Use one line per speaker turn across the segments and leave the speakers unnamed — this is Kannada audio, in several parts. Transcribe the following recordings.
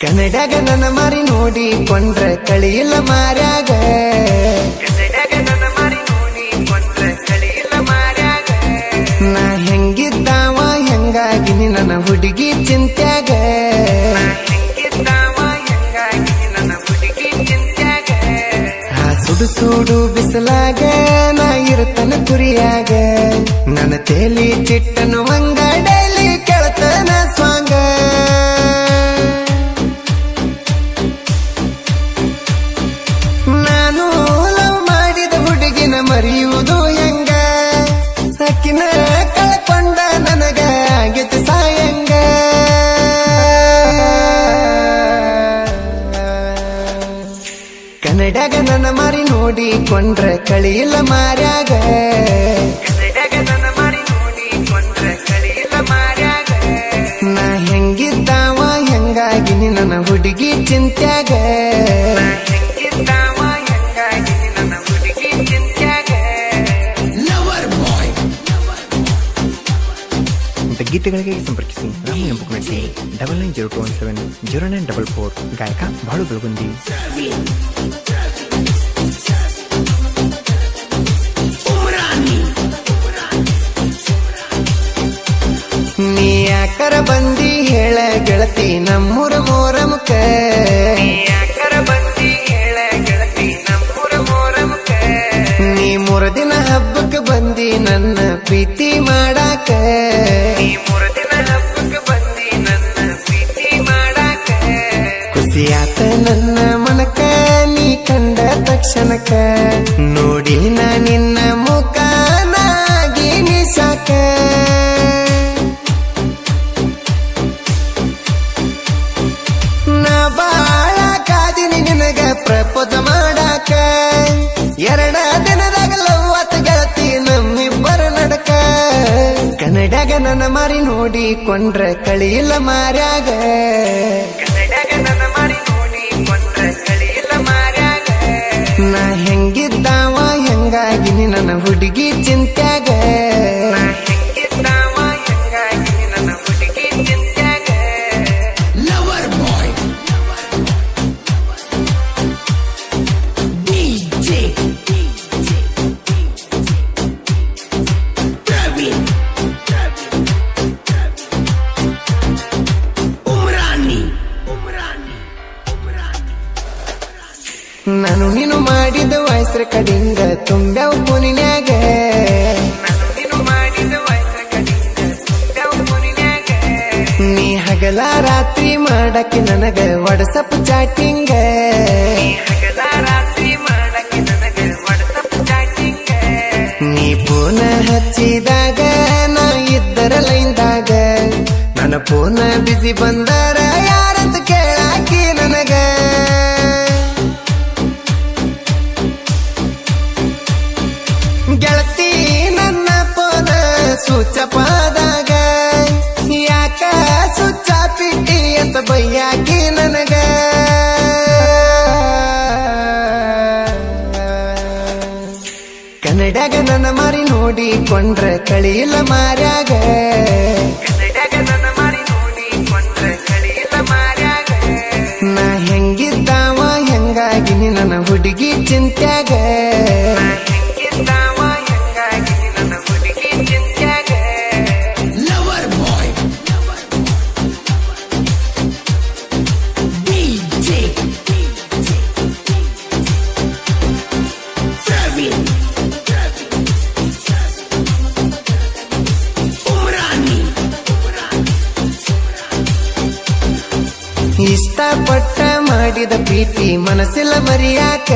ಕನ್ನಡಾಗ ನನ್ನ ಮಾರಿ ನೋಡಿ ಕೊಂಡ್ರ ಕಳಿಯಿಲ್ಲ ಮಾರ್ಯಾಗ ಕನ್ನಡಾಗ ನನ್ನ ಮಾರಿ ನೋಡಿ ಕೊಂಡ್ರ ಕಳಿಯಿಲ್ಲ ಮಾರ್ಯಾಗ ನಾ ಹೆಂಗಿದ್ದಾವ ಹೆಂಗಾಗಿ ನನ್ನ ಹುಡುಗಿ ಚಿಂತ್ಯಾಗ ಹೆಂಗಿದ್ದಾವ ಹೆಂಗಾಗಿ ನನ್ನ ಹುಡುಗಿ ಚಿಂತ್ಯಾಗ ಆ ಸುಡು ಸುಡು ಬಿಸಲಾಗ ನಾ ಇರುತ್ತನ ಕುರಿಯಾಗ ನನ್ನ ತೇಲಿ ಚಿಟ್ಟನು ಹಂಗ ಡೈಲಿ ಕೇಳ್ತನ ಸ್ವಾಂಗ ಮರಿಯುವುದು ಹೆಂಗ ಸಕ್ಕಿನ ಕಳ್ಕೊಂಡ ನನಗ ಆಗೈತಿ ಸಾಯಂಗ ಕನ್ನಡಾಗ ನನ್ನ ಮಾರಿ ನೋಡಿ ಕೊಂಡ್ರ ಕಳಿಯಿಲ್ಲ ಮಾರ್ಯಾಗ ಕನ್ನಡಾಗ ನನ್ನ ಮಾರಿ ನೋಡಿ ಕೊಂಡ್ರ ಕಳಿಯಿಲ್ಲ ಮಾರ್ಯಾಗ ನಾ ಹೆಂಗಿದ್ದಾವ ಹೆಂಗಾಗಿ ನನ್ನ ಹುಡುಗಿ ಚಿಂತ್ಯಾಗ ಹೆಂಗಿದ್ದಾವ ಹೆಂಗಾಗಿ ನನ್ನ ಹುಡುಗಿ ಚಿಂತ್ಯಾಗ ಗೀತೆಗಳಿಗೆ ಸಂಪರ್ಕಿಸಿ ರಾಮು ಎಂಬುಕುಮೆಟ್ಟಿ 9902170944 ಗಾಯಕ ಬಾಳು ಬೆಳಗುಂದಿ. ನೀ ಯಾಕರ ಬಂದಿ ಹೇಳ ಗೆಳತಿ ನಮ್ಮೂರ ಮೋರಮುಖ ಯಾಕರ ಬಂದಿ ಹೇಳ ಗೆಳತಿ ನಮ್ಮೂರ ಮೋರಮುಖ ನೀ 3 ದಿನ ಹಬ್ಬಕ್ಕೆ ಬಂದಿ ನನ್ನ ಪ್ರೀತಿ ಮಾಡಾಕ ದಿನ ಹಬ್ಬಕ್ಕೆ ಬಂದಿ ನನ್ನ ಪ್ರೀತಿ ಮಾಡಾಕ ಖುಷಿಯಾತ ನನ್ನ ಮನಕ ನೀ ಕಂಡ ತಕ್ಷಣಕ ನೋಡಿ ನಾ ನಿನ್ನ ಮುಖ ನಾಗಿ ನಿಸಾಕ ನಾ ಬಾಳ ಕಾದಿನಿ ನಿನಗ ಪ್ರಪೋಸ ಮಾಡಾಕ 2 ದಿನದಾಗ ಲವ್ವಾತ ಗೆಳತಿ ನಮ್ಮಿಬ್ಬರ ನಡಕ ಕನ್ನಡಾಗ ನನ್ನ ಮಾರಿ ನೋಡಿ ಕೊಂಡ್ರ ಕಳಿಯಿಲ್ಲ ಮಾರ್ಯಾಗ ಕನ್ನಡಾಗ ನನ್ನ ಮಾರಿ ನೋಡಿ ಕೊಂಡ್ರ ಕಳಿಯಿಲ್ಲ ಮಾರ್ಯಾಗ ನಾ ಹೆಂಗಿದ್ದಾವ ಹೆಂಗಾಗಿ ನನ್ನ ಹುಡುಗಿ ಚಿಂತ್ಯಾಗ ಹೆಂಗಿದ್ದಾವ ಹೆಂಗಾಗಿ ನನ್ನ ಹುಡುಗಿ ಚಿಂತ್ಯಾಗ ಲವರ್ ಬಾಯ್ DJ ನಾನು ನೀನು ಮಾಡಿದ ವಯಸ್ಸರ ಕಡಿಂಗ ತುಂಬ್ಯಾವ ಪುನಿನ್ಯಾಗ ನಾನು ನೀನು ಮಾಡಿದ ವಯಸ್ಸರ ಕಡಿಂಗ ತುಂಬ್ಯಾವ ಪುನಿನ್ಯಾಗ ನೀ ಹಗಲ ರಾತ್ರಿ ಮಾಡಕ್ಕೆ ನನಗ ವಾಟ್ಸಪ್ ಚಾಟಿಂಗ ಹಗಲ ರಾತ್ರಿ ಮಾಡಕ್ಕೆ ನನಗ ವಾಟ್ಸಪ್ ಚಾಟಿಂಗ ನೀ ಫೋನ ಹಚ್ಚಿದಾಗ ನಾ ಇದ್ದರ ಲೈನ್ದಾಗ ನನ್ನ ಫೋನ ಬಿಸಿ ಬಂದರ ಯಾರಂತ ಕೇಳಾಕಿ ನನಗ ಗೆಳತಿ ನನ್ನ ಫೋನ ಸುಚ್ಚ ಪಾದಾಗ ಯಾಕ ಸುಚ್ಚ ಪಿಟ್ಟಿ ಅಂತ ಬೈಯಾಕಿ ನನಗ ಕನ್ನಡಾಗ ನನ್ನ ಮಾರಿ ನೋಡಿ ಕೊಂಡ್ರ ಕಳಿಯಿಲ್ಲ ಮಾರ್ಯಾಗ ಕನ್ನಡಾಗ ನನ್ನ ಮಾರಿ ನೋಡಿ ಕೊಂಡ್ರ ಕಳಿಯಿಲ್ಲ ಮಾರ್ಯಾಗ ನಾ ಹೆಂಗಿದ್ದಾವ ಹೆಂಗಾಗಿ ನನ್ನ ಹುಡುಗಿ ಚಿಂತ್ಯಾಗ ಹೆಂಗಿದ್ದಾವ ಹೆಂಗಾಗಿ ನನ್ನ ಹುಡುಗಿ ಚಿಂತ್ಯಾಗ ಲವರ್ ಬಾಯ್ DJ ಇಷ್ಟಪಟ್ಟ ಮಾಡಿದ ಪ್ರೀತಿ ಮನಸ್ಸಿಲ್ಲ ಮರಿಯಾಕ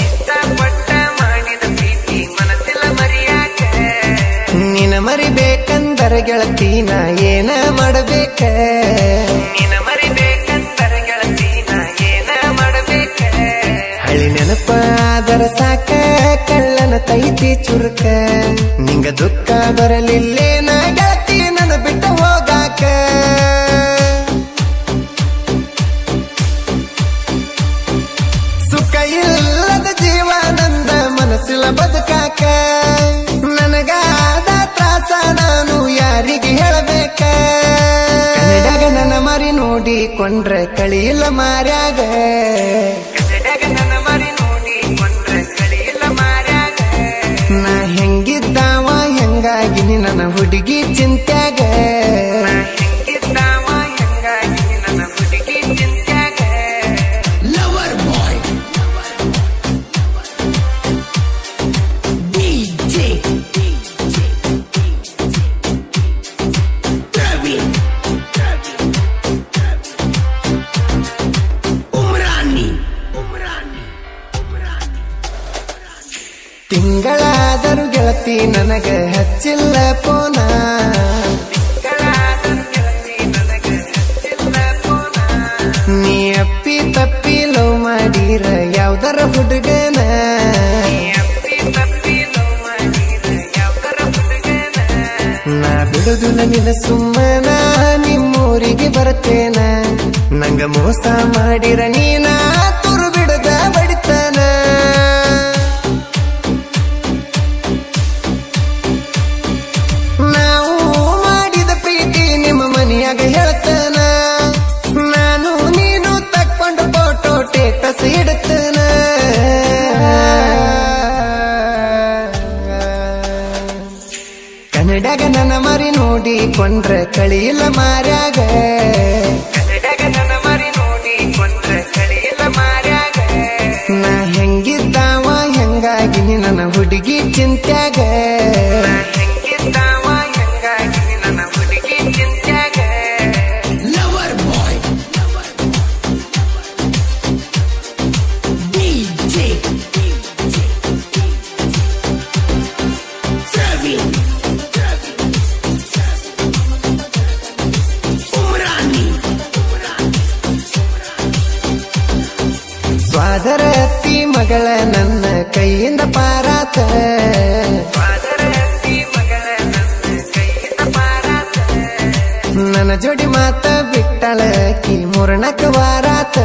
ಇಷ್ಟಪಟ್ಟ ಮಾಡಿದ ಪ್ರೀತಿ ಮನಸ್ಸಿಲ್ಲ ಮರಿಯಾಕ ನಿನ ಮರಿಬೇಕಂದರ ಗೆಳತಿನ ಏನ ಮಾಡಬೇಕ ನಿನ ಮರಿಬೇಕಂದರ ಗೆಳತಿನ ಏನ ಮಾಡಬೇಕ ಹಳಿ ನೆನಪ ಆದರ ಸಾಕ ಕಳ್ಳನ ತೈತಿ ಚುರುಕ ನಿಂಗ ದುಃಖ ಬರಲಿಲ್ಲೇನ ಗೆಳತಿ ನನ್ನ ಬಿಟ್ಟ ಹೋಗಾಕ ಸುಖ ಇಲ್ಲದ ಜೀವನಂದ ಮನಸ್ಸಿಲ್ಲ ಬದುಕಾಕ ನನಗಾದ ತ್ರಾಸ ನಾನು ಯಾರಿಗೆ ಹೇಳಬೇಕ ಕನ್ನಡಾಗ ನನ್ನ ಮಾರಿ ನೋಡಿ ನೋಡಿಕೊಂಡ್ರೆ ಕಳಿಯಿಲ್ಲ ಮಾರ್ಯಾಗ ನನ್ನ ಮಾರಿ ನೋಡಿಕೊಂಡ್ರೆ ಕಳಿಯಿಲ್ಲ ಮಾರ್ಯಾಗ ನಾ ಹೆಂಗಿದ್ದಾವ ಹೆಂಗಾಗಿ ನನ್ನ ಹುಡುಗಿ ಚಿಂತ್ಯಾಗ ಹೆಂಗಿದ್ದಾವ ಹೆಂಗಾಗಿ ನನ್ನ ಹುಡುಗಿ ಚಿಂತ್ಯಾಗ ಲವರ್ ಬಾಯ್ ಡಿಜೆ ತಿಂಗಳಾದರೂ ಗೆಳತಿ ನನಗ ಹಚ್ಚಿಲ್ಲ ಪೋನ ನೀ ಅಪ್ಪಿ ತಪ್ಪಿ ಲವ್ ಮಾಡಿರ ಯಾವ್ದರ ಹುಡುಗನ ನಾ ಬಿಡುದಿಲ್ಲ ನಿನ್ನ ಸುಮ್ಮನ ನಿಮ್ಮೂರಿಗೆ ಬರ್ತೇನ ನಂಗ ಮೋಸ ಮಾಡಿರ ನೀನ ತುರು ಬಿಡದ ಬಡಿತನ ಹೇಳ್ತಾನ ನಾನು ನೀನು ತಕ್ಕೊಂಡು ಫೋಟೋ ಟೇಟಸ್ ಇಡ್ತಾನ ಕನ್ನಡಗ ನನ್ನ ಮರಿ ನೋಡಿಕೊಂಡ್ರೆ ಕಳಿಯಿಲ್ಲ ಮಾರ್ಯಾಗ ಕನ್ನಡಗ ನನ್ನ ಮರಿ ನೋಡಿಕೊಂಡ್ರೆ ಕಳಿಯಿಲ್ಲ ಮಾರ್ಯಾಗ ನಾ ಹೆಂಗಿದ್ದಾವ ಹೆಂಗಾಗಿ ನನ್ನ ಹುಡುಗಿ ಚಿಂತ್ಯಾಗ ಹೆಂಗಿದ್ದಾವ ಹೆಂಗಾಗಿ ನನ್ನ ಹುಡುಗಿ ಚಿಂತ್ಯಾಗ ಸ್ವಾದರ ಅತ್ತಿ ಮಗಳ ನನ್ನ ಕೈಯಿಂದ ಪಾರಾತ ನನ್ನ ಜೋಡಿ ಮಾತ ಬಿಟ್ಟಳಕಿ ಮೂರ್ಣಕ ವಾರಾತ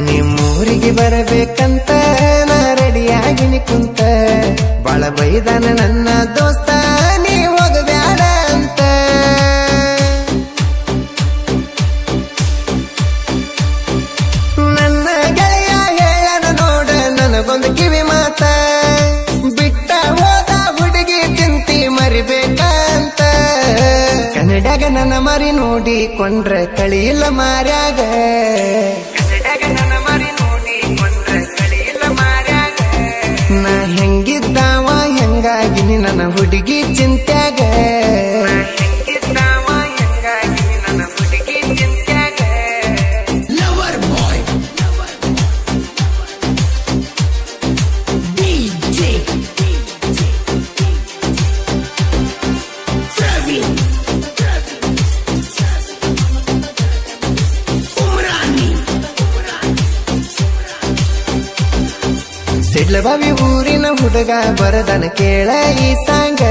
ನಿಮ್ಮೂರಿಗೆ ಬರಬೇಕಂತ ನಾ ರೆಡಿಯಾಗಿನಿ ಕುಂತ ಬಾಳ ಬೈದಾನ ನನ್ನ ದೋಸ್ತ ನೀ ಹೋಗಬ್ಯಾಡ ಅಂತ ನನ್ನ ಗೆಳೆಯ ಹೇಳನ ನೋಡ ನನಗೊಂದು ಕಿವಿ ಮಾತ ಬಿಟ್ಟ ಹೋದ ಹುಡುಗಿ ಚಿಂತಿ ಮರಿಬೇಕಂತ ಕನ್ನಡಗ ನನ್ನ ಮರಿ ನೋಡಿಕೊಂಡ್ರೆ ಕಳಿಯಿಲ್ಲ ಮಾರ್ಯಾಗ ಕನ್ನಡಗ ನನ್ನ ಮರಿ ನೋಡಿಕೊಂಡ್ರೆ ಕಳಿಯಿಲ್ಲ ಮಾರ್ಯಾಗ ನಾ ಹೆಂಗಿದ್ದಾವ ಹೆಂಗಾಗಿ ನನ್ನ ಹುಡುಗಿ ಚಿಂತ್ಯಾಗ ಹೆಂಗಿದ್ದಾವ ಹೆಂಗಾಗಿ ನನ್ನ ಹುಡುಗಿ ಚಿಂತ್ಯಾಗ ಲವರ್ ಬಾಯ್ ಡಿಜೆ ಸಿಡ್ಲಬಾವಿ ಊರಿನ ಹುಡುಗ ಬರದನ ಕೇಳ ಈ ಸಾಂಗ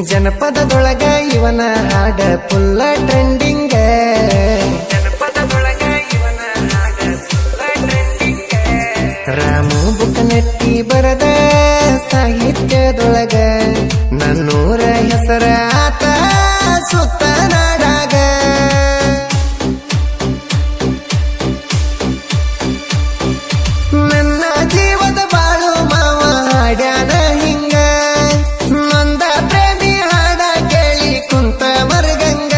ಜನಪದದೊಳಗ ಇವನ ಹಾಡ ಫುಲ್ಲ ಟ್ರೆಂಡಿಂಗ ರಾಮು ಬುಕ್ಕನಟ್ಟಿ ಬರದ ಸಾಹಿತ್ಯದೊಳಗ ನನ್ನೂರ ಹೆಸರ ಆತ ಸುತ್ತ ನಾಡಾಗ ನನ್ನ ಜೀವದ ಬಾಳು ಮಾವ ಹಾಡ್ಯಾನ ಹಿಂಗ ನೊಂದ ಪ್ರೇಮಿ ಹಾಡ ಕೇಳಿ ಕುಂತ ಮರಗಂಗ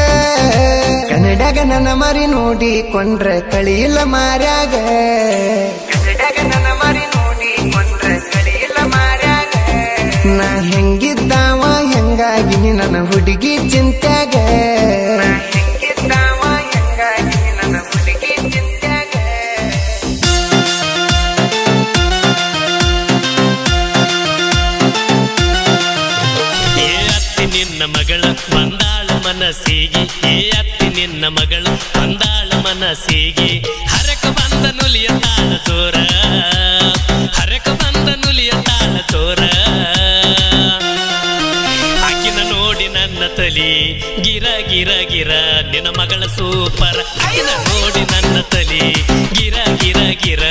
ಕನ್ನಡಗ ನನ್ನ ಮರಿ ನೋಡಿಕೊಂಡ್ರೆ ಕಳಿಯಿಲ್ಲ ಮಾರ್ಯಾಗ ಕನ್ನಡಗ ನನ್ನ ಮರಿ ನೋಡಿಕೊಂಡ್ರೆ ಕಳಿಯಿಲ್ಲ ಮಾರ್ಯಾಗ ನಾ ಹೆಂಗಿದ್ದಾವ ಹೆಂಗಾಗಿ ನನ್ನ ಹುಡುಗಿ ಚಿಂತ್ಯಾಗ ಹೆಂಗಿದ್ದಾವ ಹೆಂಗಾಗಿ ನನ್ನ ಹುಡುಗಿ ಚಿಂತ್ಯಾಗ
ನಿನ್ನ ಮಗಳ ಬಂದಾಳ ಮನಸ್ಸಿಗೆ ಅತ್ತಿ ನಿನ್ನ ಮಗಳು ಬಂದಾಳ ಮನಸ್ಸಿಗೆ ಹರಕ ಬಂದ ನುಲಿಯ ತಾಳ ಚೋರ ಹರಕ ಬಂದ ನುಲಿಯ ತಾಳ ಚೋರ ಆಕಿನ ನೋಡಿ ನನ್ನ ತಲಿ ಗಿರ ಗಿರ ಗಿರ ನಿನ್ನ ಮಗಳ ಸೂಪರ್ ಆಕಿನ ನೋಡಿ ನನ್ನ ತಲಿ ಗಿರ ಗಿರ ಗಿರ